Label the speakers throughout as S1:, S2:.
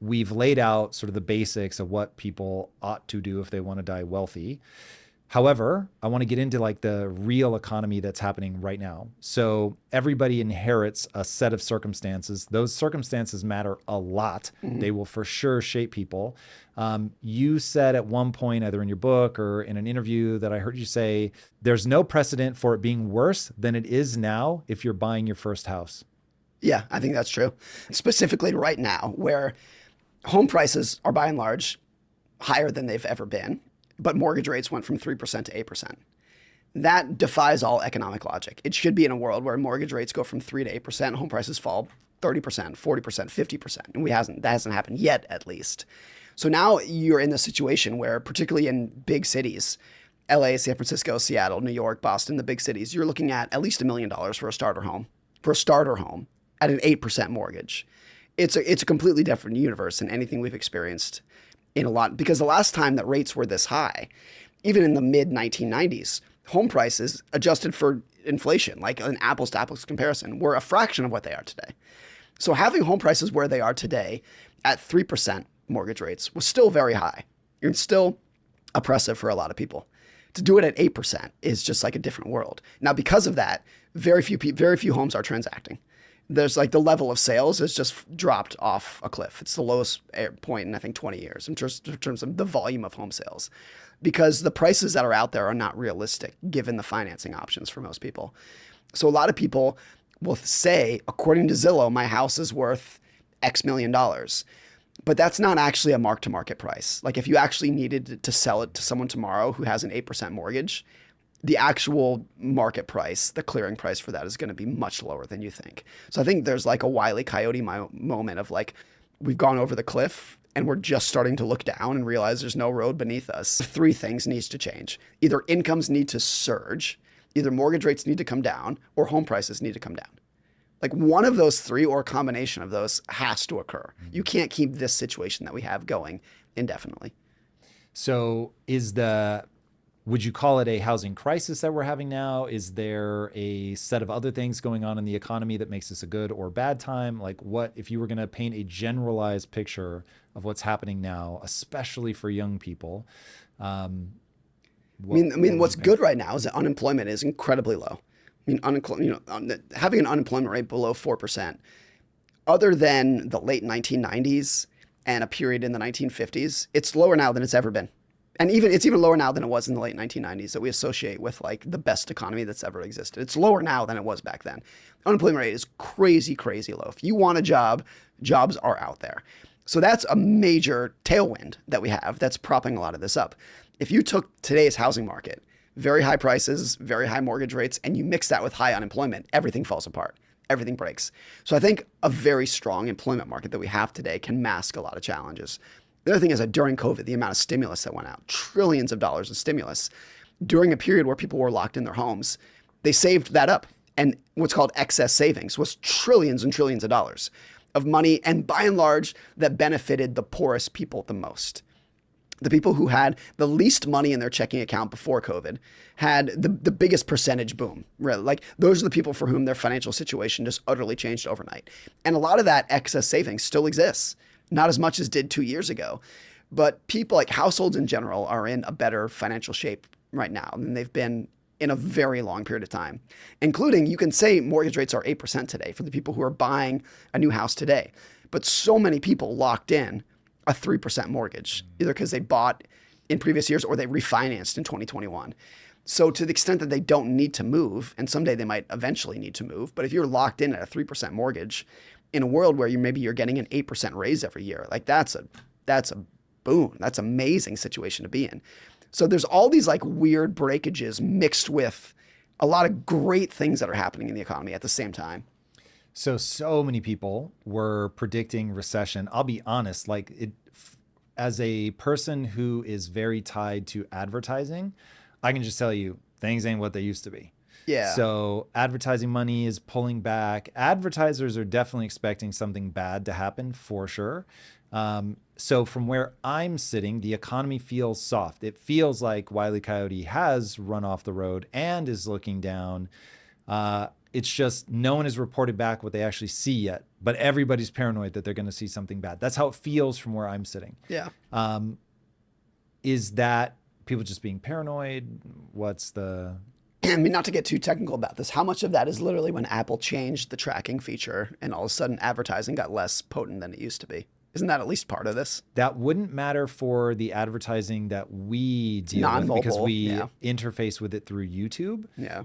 S1: we've laid out sort of the basics of what people ought to do if they want to die wealthy. However, I want to get into like the real economy that's happening right now. So everybody inherits a set of circumstances. Those circumstances matter a lot.
S2: Mhm.
S1: They will for sure shape people. You said at one point, either in your book or in an interview, that I heard you say, there's no precedent for it being worse than it is now if you're buying your first house.
S2: Yeah, I think that's true. Specifically right now, where home prices are by and large higher than they've ever been, but mortgage rates went from 3% to 8%. That defies all economic logic. It should be in a world where mortgage rates go from 3 to 8%, home prices fall 30%, 40%, 50%. And that hasn't happened yet, at least. So now you're in the situation where, particularly in big cities, LA, San Francisco, Seattle, New York, Boston, the big cities, you're looking at least $1 million for a starter home, at an 8% mortgage. It's a completely different universe than anything we've experienced in a lot, because the last time that rates were this high, even in the mid 1990s, home prices adjusted for inflation, like an apples to apples comparison, were a fraction of what they are today. So having home prices where they are today at 3% mortgage rates was still very high. It's still oppressive for a lot of people. To do it at 8% is just like a different world. Now, because of that, very few homes are transacting. There's like the level of sales has just dropped off a cliff. It's the lowest point in, I think, 20 years in terms of the volume of home sales, because the prices that are out there are not realistic given the financing options for most people. So a lot of people will say, according to Zillow, my house is worth X million dollars. But that's not actually a mark-to-market price. Like if you actually needed to sell it to someone tomorrow who has an 8% mortgage, the actual market price, the clearing price for that is going to be much lower than you think. So I think there's like a Wile E. Coyote moment of like, we've gone over the cliff and we're just starting to look down and realize there's no road beneath us. Three things needs to change. Either incomes need to surge, either mortgage rates need to come down, or home prices need to come down. Like one of those three or a combination of those has to occur. You can't keep this situation that we have going indefinitely.
S1: So would you call it a housing crisis that we're having now? Is there a set of other things going on in the economy that makes this a good or bad time? Like what, if you were going to paint a generalized picture of what's happening now, especially for young people?
S2: What's good right now is that unemployment is incredibly low. Having an unemployment rate below 4%, other than the late 1990s and a period in the 1950s, it's lower now than it's ever been. And it's even lower now than it was in the late 1990s that we associate with like the best economy that's ever existed. It's lower now than it was back then. Unemployment rate is crazy, crazy low. If you want a job, jobs are out there. So that's a major tailwind that we have that's propping a lot of this up. If you took today's housing market, very high prices, very high mortgage rates, and you mix that with high unemployment, everything falls apart. Everything breaks. So I think a very strong employment market that we have today can mask a lot of challenges. The other thing is that during COVID, the amount of stimulus that went out, trillions of dollars of stimulus, during a period where people were locked in their homes, they saved that up. And what's called excess savings was trillions and trillions of dollars of money, and by and large, that benefited the poorest people the most. The people who had the least money in their checking account before COVID had the biggest percentage boom. Really. Like those are the people for whom their financial situation just utterly changed overnight. And a lot of that excess savings still exists. Not as much as did 2 years ago, but people, like households in general, are in a better financial shape right now than they've been in a very long period of time, including, you can say mortgage rates are 8% today for the people who are buying a new house today. But so many people locked in a 3% mortgage, either because they bought in previous years or they refinanced in 2021. So to the extent that they don't need to move, and someday they might eventually need to move, but if you're locked in at a 3% mortgage, in a world where you're getting an 8% raise every year, like that's a boon. That's an amazing situation to be in. So there's all these like weird breakages mixed with a lot of great things that are happening in the economy at the same time.
S1: So many people were predicting recession. I'll be honest, as a person who is very tied to advertising, I can just tell you things ain't what they used to be.
S2: Yeah.
S1: So advertising money is pulling back. Advertisers are definitely expecting something bad to happen for sure. So from where I'm sitting, the economy feels soft. It feels like Wile E. Coyote has run off the road and is looking down. It's just no one has reported back what they actually see yet, but everybody's paranoid that they're going to see something bad. That's how it feels from where I'm sitting.
S2: Yeah.
S1: Is that people just being paranoid? What's the...
S2: I mean, not to get too technical about this, how much of that is literally when Apple changed the tracking feature and all of a sudden advertising got less potent than it used to be? Isn't that at least part of this?
S1: That wouldn't matter for the advertising that we deal with because we interface with it through YouTube.
S2: Yeah.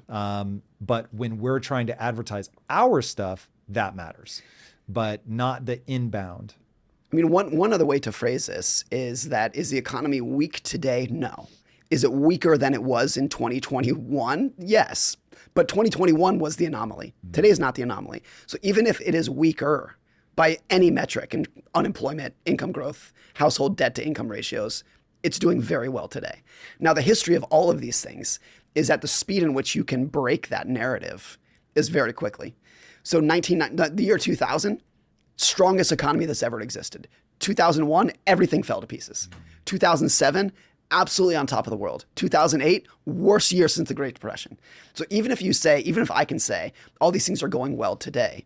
S1: But when we're trying to advertise our stuff, that matters, but not the inbound.
S2: I mean, one other way to phrase this is that, is the economy weak today? No. Is it weaker than it was in 2021? Yes. But 2021 was the anomaly. Today is not the anomaly. So even if it is weaker by any metric, and unemployment, income growth, household debt to income ratios, it's doing very well today. Now, the history of all of these things is that the speed in which you can break that narrative is very quickly. So the year 2000, strongest economy that's ever existed. 2001, everything fell to pieces. 2007, absolutely on top of the world. 2008, worst year since the Great Depression. So even if I can say all these things are going well today,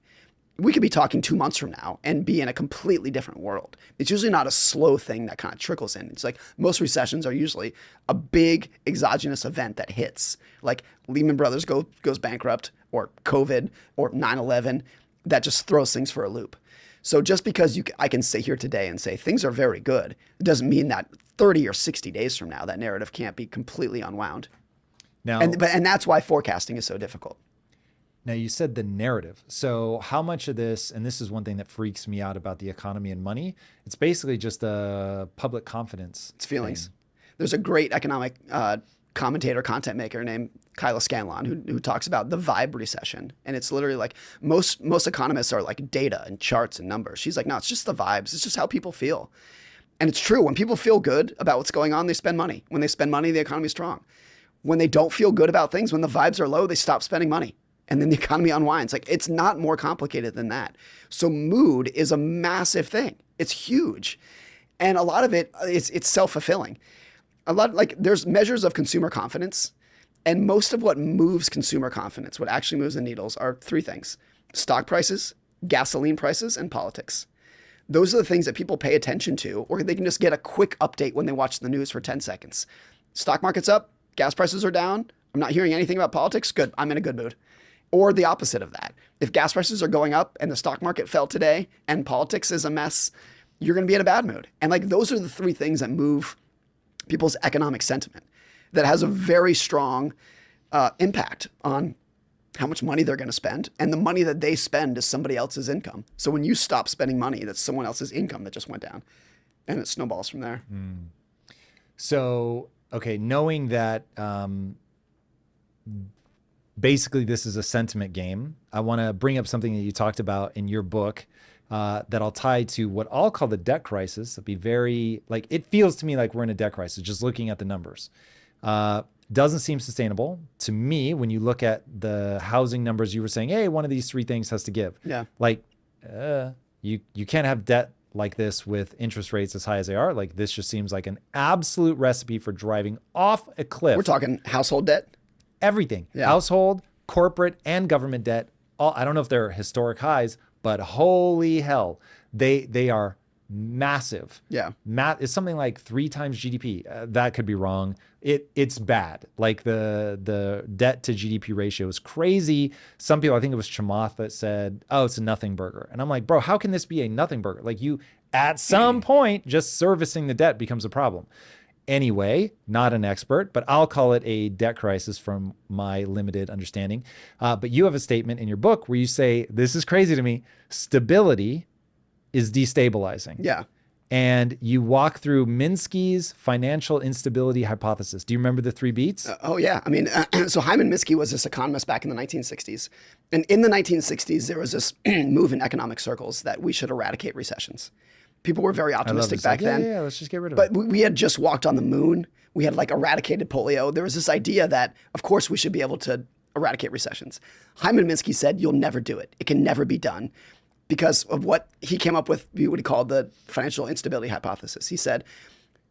S2: we could be talking 2 months from now and be in a completely different world. It's usually not a slow thing that kind of trickles in. It's like most recessions are usually a big exogenous event that hits, like Lehman Brothers goes bankrupt, or COVID, or 9/11, that just throws things for a loop. So just because I can sit here today and say things are very good, it doesn't mean that 30 or 60 days from now, that narrative can't be completely unwound.
S1: Now,
S2: and that's why forecasting is so difficult.
S1: Now, you said the narrative. So how much of this, and this is one thing that freaks me out about the economy and money, it's basically just a public confidence.
S2: It's feelings. Thing. There's a great economic commentator, content maker named Kyla Scanlon who talks about the vibe recession. And it's literally like most economists are like data and charts and numbers. She's like, no, it's just the vibes. It's just how people feel. And it's true. When people feel good about what's going on, they spend money. When they spend money, the economy's strong. When they don't feel good about things, when the vibes are low, they stop spending money. And then the economy unwinds. Like, it's not more complicated than that. So mood is a massive thing. It's huge. And a lot of it, it's self-fulfilling. There's measures of consumer confidence. And most of what moves consumer confidence, what actually moves the needles, are three things: stock prices, gasoline prices, and politics. Those are the things that people pay attention to, or they can just get a quick update when they watch the news for 10 seconds. Stock market's up, gas prices are down, I'm not hearing anything about politics, good, I'm in a good mood. Or the opposite of that. If gas prices are going up and the stock market fell today and politics is a mess, you're going to be in a bad mood. And like, those are the three things that move people's economic sentiment, that has a very strong impact on how much money they're going to spend. And the money that they spend is somebody else's income. So when you stop spending money, that's someone else's income that just went down, and it snowballs from there.
S1: So, okay, knowing that basically this is a sentiment game, I want to bring up something that you talked about in your book that I'll tie to what I'll call the debt crisis. It'll be very, like, it feels to me like we're in a debt crisis just looking at the numbers. Doesn't seem sustainable to me when you look at the housing numbers. You were saying, hey, one of these three things has to give.
S2: Yeah.
S1: Like, you can't have debt like this with interest rates as high as they are. Like, this just seems like an absolute recipe for driving off a cliff.
S2: We're talking household debt?
S1: Everything.
S2: Yeah.
S1: Household, corporate, and government debt. All, I don't know if they're historic highs, but holy hell, they are massive.
S2: Yeah.
S1: It's something like 3 times GDP. That could be wrong. It's bad. Like the debt to GDP ratio is crazy. Some people, I think it was Chamath that said, oh, it's a nothing burger. And I'm like, bro, how can this be a nothing burger? Like, you, at some point, just servicing the debt becomes a problem. Anyway, not an expert, but I'll call it a debt crisis from my limited understanding. But you have a statement in your book where you say, this is crazy to me, stability is destabilizing.
S2: Yeah.
S1: And you walk through Minsky's financial instability hypothesis. Do you remember the 3 beats?
S2: Oh, yeah. I mean, so Hyman Minsky was this economist back in the 1960s. And in the 1960s, there was this move in economic circles that we should eradicate recessions. People were very optimistic back then.
S1: Yeah, let's just get rid of it.
S2: But we had just walked on the moon. We had like eradicated polio. There was this idea that, of course, we should be able to eradicate recessions. Hyman Minsky said, you'll never do it. It can never be done. Because of what he came up with, what he called the financial instability hypothesis. He said,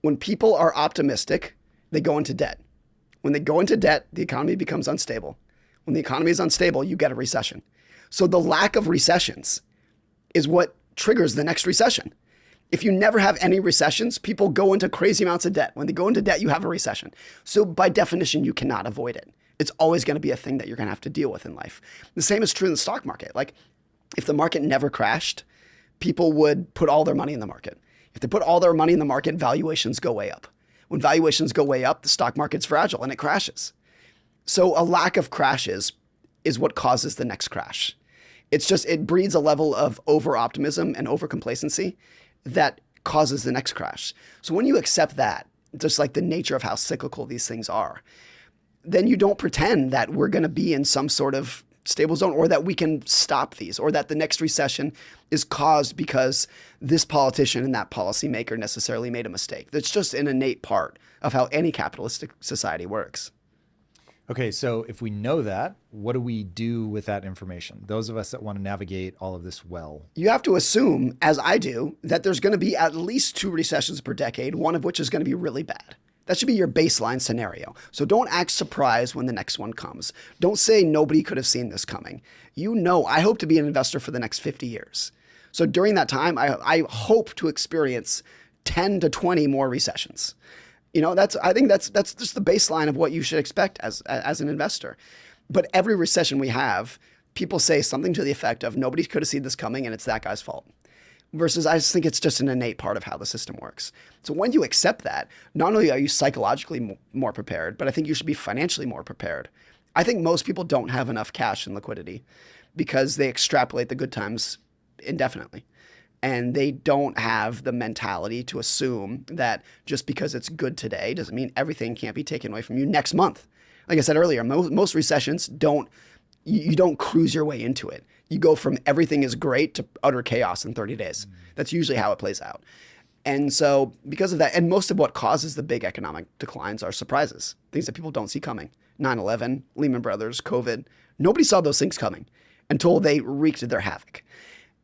S2: when people are optimistic, they go into debt. When they go into debt, the economy becomes unstable. When the economy is unstable, you get a recession. So the lack of recessions is what triggers the next recession. If you never have any recessions, people go into crazy amounts of debt. When they go into debt, you have a recession. So by definition, you cannot avoid it. It's always going to be a thing that you're going to have to deal with in life. The same is true in the stock market. Like if the market never crashed, people would put all their money in the market. If they put all their money in the market, valuations go way up. When valuations go way up, the stock market's fragile and it crashes. So a lack of crashes is what causes the next crash. It breeds a level of over-optimism and over-complacency that causes the next crash. So when you accept that, just like the nature of how cyclical these things are, then you don't pretend that we're going to be in some sort of stable zone or that we can stop these or that the next recession is caused because this politician and that policymaker necessarily made a mistake. That's just an innate part of how any capitalistic society works.
S1: Okay, so if we know that, what do we do with that information? Those of us that want to navigate all of this well.
S2: You have to assume, as I do, that there's going to be at least 2 recessions per decade, one of which is going to be really bad. That should be your baseline scenario. So don't act surprised when the next one comes. Don't say nobody could have seen this coming. You know, I hope to be an investor for the next 50 years. So during that time, I hope to experience 10 to 20 more recessions. You know, I think that's just the baseline of what you should expect as an investor. But every recession we have, people say something to the effect of nobody could have seen this coming and it's that guy's fault. Versus I just think it's just an innate part of how the system works. So when you accept that, not only are you psychologically more prepared, but I think you should be financially more prepared. I think most people don't have enough cash and liquidity because they extrapolate the good times indefinitely. And they don't have the mentality to assume that just because it's good today doesn't mean everything can't be taken away from you next month. Like I said earlier, most recessions you don't cruise your way into it. You go from everything is great to utter chaos in 30 days. That's usually how it plays out. And so because of that, and most of what causes the big economic declines are surprises, things that people don't see coming. 9/11, Lehman Brothers, COVID. Nobody saw those things coming until they wreaked their havoc.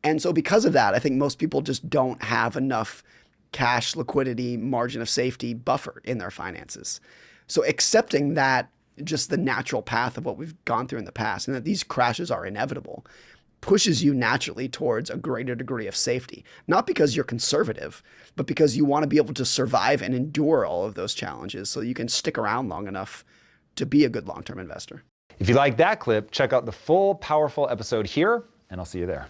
S2: And so because of that, I think most people just don't have enough cash, liquidity, margin of safety buffer in their finances. So accepting that just the natural path of what we've gone through in the past and that these crashes are inevitable pushes you naturally towards a greater degree of safety, not because you're conservative, but because you want to be able to survive and endure all of those challenges so you can stick around long enough to be a good long-term investor.
S1: If you like that clip, check out the full powerful episode here, and I'll see you there.